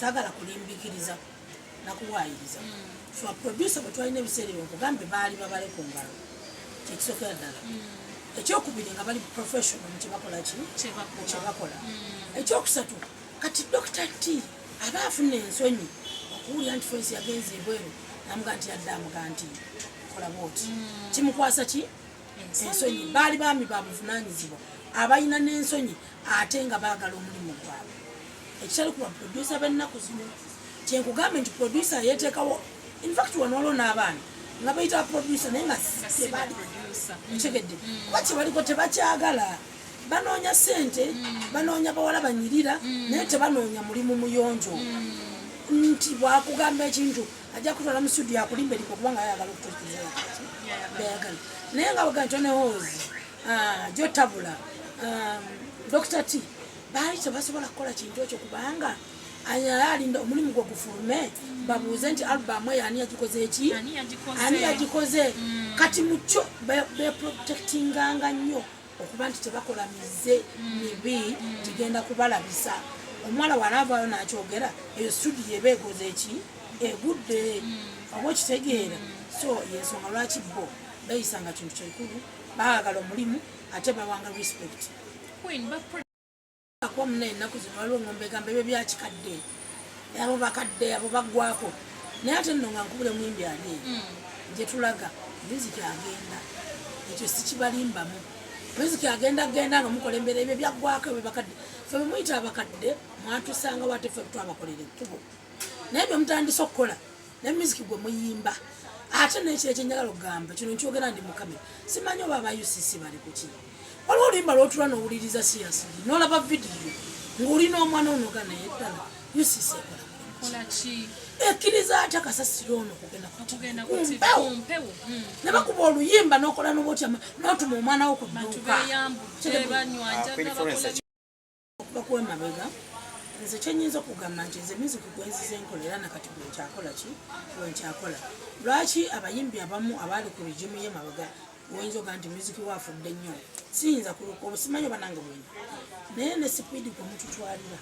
sagala kulimbikiriza nakuwayiriza so a producer bwe twalina ebiseera okugambe baali babale ku ngalo kyekisokera ddala ekyokubiri nga bali professional mu kyebakola kyebakola ekyokusatu kati Dr. T aba afuna ensonyi okuwulira nti Florence yagenze ebweru namuga nti yadde amuga nti kola bwoti kimukwasa ki ensonyi baali baami babuvunaanyizibwa abalina n'ensonyi ate nga baagala omulimu gwabwe ekitali kuba producer b'ennaku zino kyenkugamba nti producer yeteekawo in fact wano waliwo n'abaana nga bayita producer naye nga tebaali ntegedde kuba kyebaliko tebakyagala banoonya ssente banoonya bawala banyirira naye tebanoonya mulimu muyonjo nti bwakugamba ekintu ajja kutwala mu studio akulimba eriko kubanga ayagala okutuukiriza bayagala naye nga baga nti onehozi gyotabula Dr. T baali tebasobola kukola kintu ekyo kubanga alinda omulimu gwe gufulume babuuze nti albamu eyo ani yagikoze eki ani yagikoze kati mukyo beprotectinganga nnyo okuba nti tebakola mize mibi tigenda kubalabisa omwala wanaavaayo nakyogera eyo studio eba egoze eki egudde oba okitegeera so yensonga lwaki bo bayisanga kintu kyekulu baagala omulimu ate bawanga respect akomuna ennaku zino waliwo ngombe egamba ebyo byakikadde abo bakadde abo baggwako naye ate nno nga nkubule muyimbi ali gyetulaga muziki agenda ekyo sikibalimbamu muziki agenda nga mukola embeera ebyo byaggwako ebyo bakadde fe bemuyita abakadde mwatusanga wate fe twabakolera ekkubo naye bye mutandise okukola ne muziki gwe muyimba ate nekiro ekyenjagala okugamba kino nkyogera ndi mukamera simanyi oba aba UCC bali kuki waliwo oluyimba lwotula n'owuliriza siyasiri n'olaba vidiyo ng'olina omwana onoga naye ddala UCC ekola ekkiriza atya kasasiro ono kugenda kumpewo ne bakuba oluyimba n'okola n'obotya n'otuma omwana wo ku dduuka okuba kwemabega nze kyenyinza okugamba nti nze muziki gwenzize enkola era nakati gwenkyakola ki gwenkyakola lwaki abayimbi abamu abaali ku rigimu y'emabega oyinza oga nti muziki waafudde nnyo siyinza kuluka oba simanyi oba nange bwenya naye ne sipiidi gwe mututwalira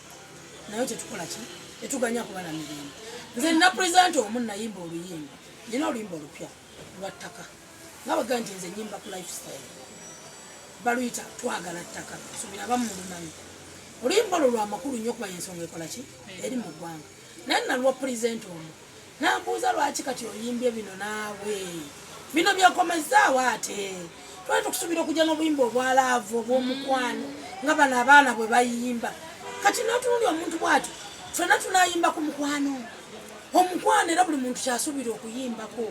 naye tetukola ki tetuganya kubala mirembe nze nina purezidenti omu nayimba oluyimba nina oluyimba olupya lwa ttaka nga baga nti nze nyimba ku lifestyle baluyita twagala ttaka subira abamu mulumanyi oluyimba olwo lwamakulu nnyo okuba yensonga ekola ki eri mu ggwanga naye nalwa purezidenti omu nambuuza lwaki kati oyimbye bino naawe bino byakomezaawo ate twali tukusuubira okujja n'obuyimba obwalaavu obw'omukwano nga bano abaana bwe bayimba kati notunuli omuntu bw'atyo ffenna tunayimba ku mukwano omukwano era buli muntu kyasuubira okuyimbako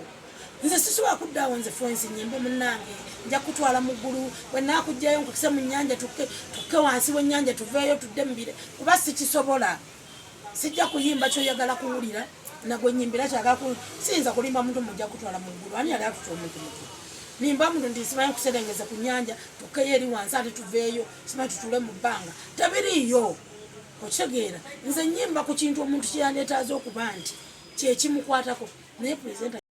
nze sisobola kuddaawo nze Florence nyimbe munnange nja kutwala mu ggulu bwe naakugjayo nkukise mu nnyanja tukke wansi w'ennyanja tuveeyo tudde mubire kuba sikisobola sijja kuyimba kyoyagala kuwulira nagwe nyimbira kyagala siyinza kulimba muntu mujja kutwala mu ggulu ani yali atuta omuntu mutu nimba muntu ndi simanyi kuserengeza ku nnyanja tukkeyo eri wansi ate tuveeyo simanyi tutule mu bbanga tabiriiyo okitegeera nze nyimba ku kintu omuntu kyeyandetaaza okuba nti kyekimukwatako naye purezidenti